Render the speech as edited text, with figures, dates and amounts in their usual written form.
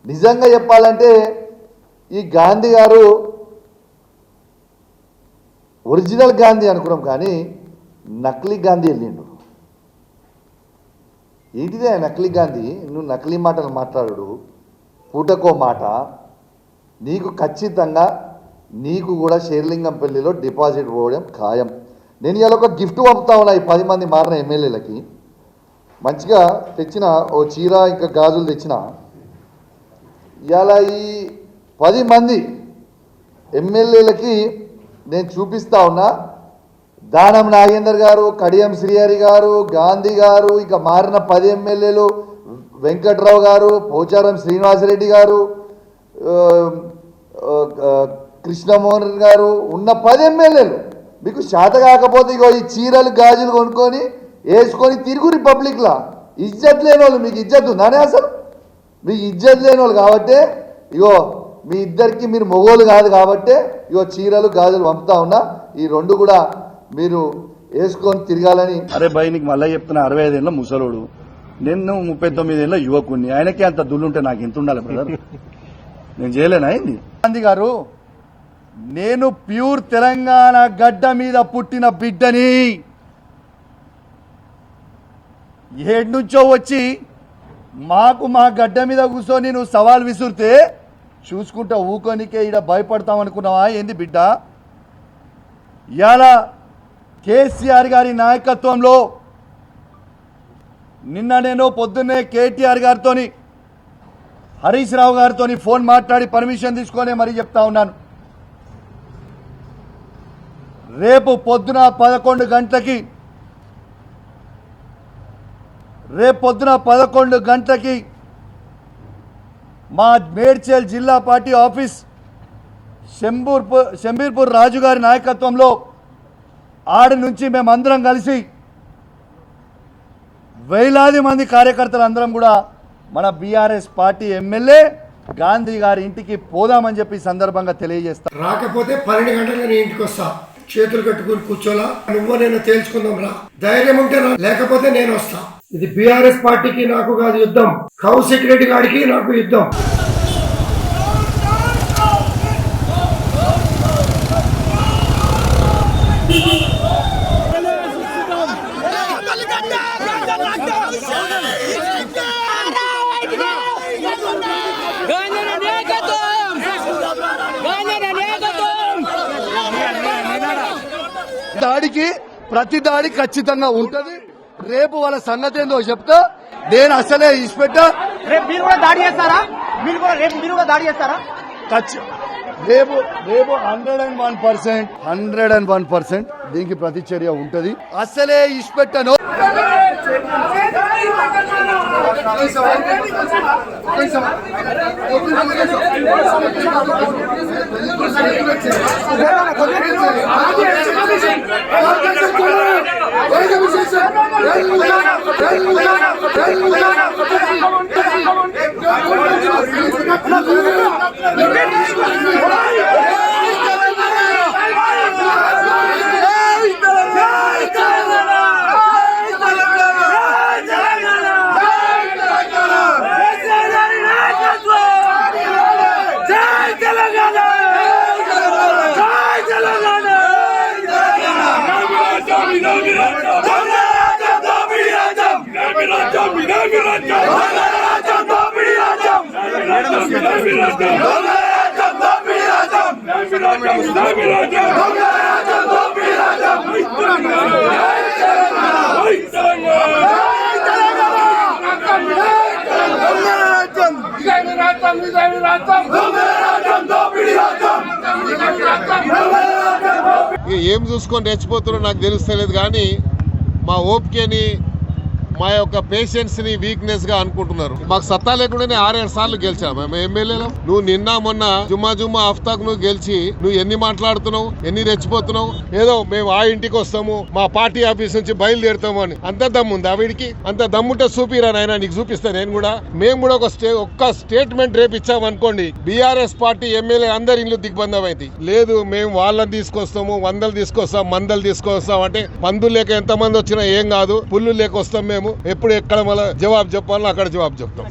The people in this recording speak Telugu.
నిజంగా చెప్పాలంటే ఈ గాంధీ గారు ఒరిజినల్ గాంధీ అనుకున్నాం కానీ నకిలీ గాంధీ వెళ్ళిండు. ఏంటిదే నకిలీ గాంధీ? నువ్వు నకిలీ మాటలు మాట్లాడు, పూటకో మాట. నీకు ఖచ్చితంగా నీకు కూడా షేర్లింగంపల్లిలో డిపాజిట్ పోవడం ఖాయం. నేను ఇలా ఒక గిఫ్ట్ పంపుతా ఉన్నా ఈ 10 మంది మారిన ఎమ్మెల్యేలకి. మంచిగా తెచ్చిన ఓ చీర ఇంకా గాజులు తెచ్చిన. ఇలా ఈ 10 మంది ఎమ్మెల్యేలకి నేను చూపిస్తా ఉన్నా. దానం నాగేందర్ గారు, కడియం శ్రీహరి గారు, గాంధీ గారు, ఇక మారిన 10 ఎమ్మెల్యేలు, వెంకట్రావు గారు, పోచారం శ్రీనివాసరెడ్డి గారు, కృష్ణమోహన్ గారు ఉన్న 10 ఎమ్మెల్యేలు మీకు శాత కాకపోతే ఇగో ఈ చీరలు గాజులు కొనుక్కొని వేసుకొని తిరుగు రిపబ్లిక్లా. ఇజ్జత్ లేని వాళ్ళు, మీకు ఇజ్జత్ ఉందానే అసలు? మీకు ఇజ్జత్ లేని వాళ్ళు కాబట్టే ఇగో మీ ఇద్దరికి మీరు మొగోలు కాదు కాబట్టే ఇగో చీరలు గాజులు పంపుతా ఉన్నా. ఈ 2 కూడా మీరు వేసుకొని తిరగాలని. అరే భయ్, నీకు మళ్ళీ చెప్తున్నా, 65 ఏళ్ళ ముసలోడు, నేను 39 ఏళ్ళ యువకుడిని. ఆయనకే అంత దుల్లుంటే నాకు ఎంత ఉండాలి బ్రదర్? నేను చేయలేనా అయింది? గాంధీ గారు, నేను ప్యూర్ తెలంగాణ గడ్డ మీద పుట్టిన బిడ్డని. ఏడ్నుంచో వచ్చి మా గడ్డ మీద కూర్చొని నువ్వు సవాల్ విసురితే చూసుకుంటా ఊకోనికే ఈడ భయపడతామనుకున్నావా ఏంది బిడ్డ? ఇవాళ కేసీఆర్ గారి నాయకత్వంలో నిన్న నేను పొద్దున్నే కేటీఆర్ గారితో, హరీష్ రావు గారితో ఫోన్ మాట్లాడి పర్మిషన్ తీసుకొని మరీ చెప్తా ఉన్నాను. రేపు పొద్దున 11 గంటలకి మా మేడ్చల్ జిల్లా పార్టీ ఆఫీస్ శంబీర్పూర్ రాజు గారి నాయకత్వంలో ఆడి నుంచి మేమందరం కలిసి వేలాది మంది కార్యకర్తలు అందరం కూడా మన బీఆర్ఎస్ పార్టీ ఎమ్మెల్యే గాంధీ గారి ఇంటికి పోదామని చెప్పి సందర్భంగా తెలియజేస్తాం. రాకపోతే 12 గంటలకు నేను ఇంటికి వస్తా. చేతులు కట్టుకుని కూర్చోలా, నువ్వు నేను తేల్చుకుందాం రా. ధైర్యం ఉంటే లేకపోతే నేను వస్తా. ఇది బీఆర్ఎస్ పార్టీకి నాకు కాదు యుద్ధం, కౌశిక్ రెడ్డి గారికి నాకు యుద్ధం. దాడికి ప్రతి దాడి ఖచ్చితంగా ఉంటది. రేపు వాళ్ళ సంగతి ఏందో చెప్తా. నేను అసలే ఇచ్చిపెట్టా. రేపు మీరు కూడా దాడి చేస్తారా? మీరు కూడా దాడి చేస్తారా? రేపు 101% దీనికి ప్రతిచర్య ఉంటది. అసలే ఇచ్చిపెట్టాను. ఏం చూసుకొని రెచ్చిపోతున్నారో నాకు తెలుస్తలేదు కానీ మా ఓపికని, మా యొక్క పేషెన్స్ ని వీక్నెస్ గా అనుకుంటున్నారు. మాకు సత్తా లేకుండానే 6-7 సార్లు గెలిచాం మేము ఎమ్మెల్యేలు. నువ్వు నిన్న మొన్న జుమ్మా హఫ్తాకు నువ్వు గెలిచి నువ్వు ఎన్ని మాట్లాడుతున్నావు, ఎన్ని రెచ్చిపోతున్నావు. ఏదో మేము ఆ ఇంటికి వస్తాము, మా పార్టీ ఆఫీస్ నుంచి బయలుదేరుతాము అని అంత దమ్ముంది ఆవిడికి. అంత దమ్ముంటే చూపిరా నాయన, నీకు చూపిస్తాను నేను కూడా. మేము కూడా ఒక్క స్టేట్మెంట్ రేపు ఇచ్చామనుకోండి, బీఆర్ఎస్ పార్టీ ఎమ్మెల్యే అందరి ఇల్లు దిగ్బంధం అయింది. లేదు మేము వాళ్ళని తీసుకొస్తాము, 100 తీసుకొస్తాం, 100 తీసుకొస్తాం అంటే పందులు లేక ఎంతమంది వచ్చినా ఏం కాదు, పుల్లు లేక వస్తాం మేము. ఎప్పుడు ఎక్కడ మళ్ళీ జవాబు చెప్పాలో అక్కడ జవాబు చెప్తాం.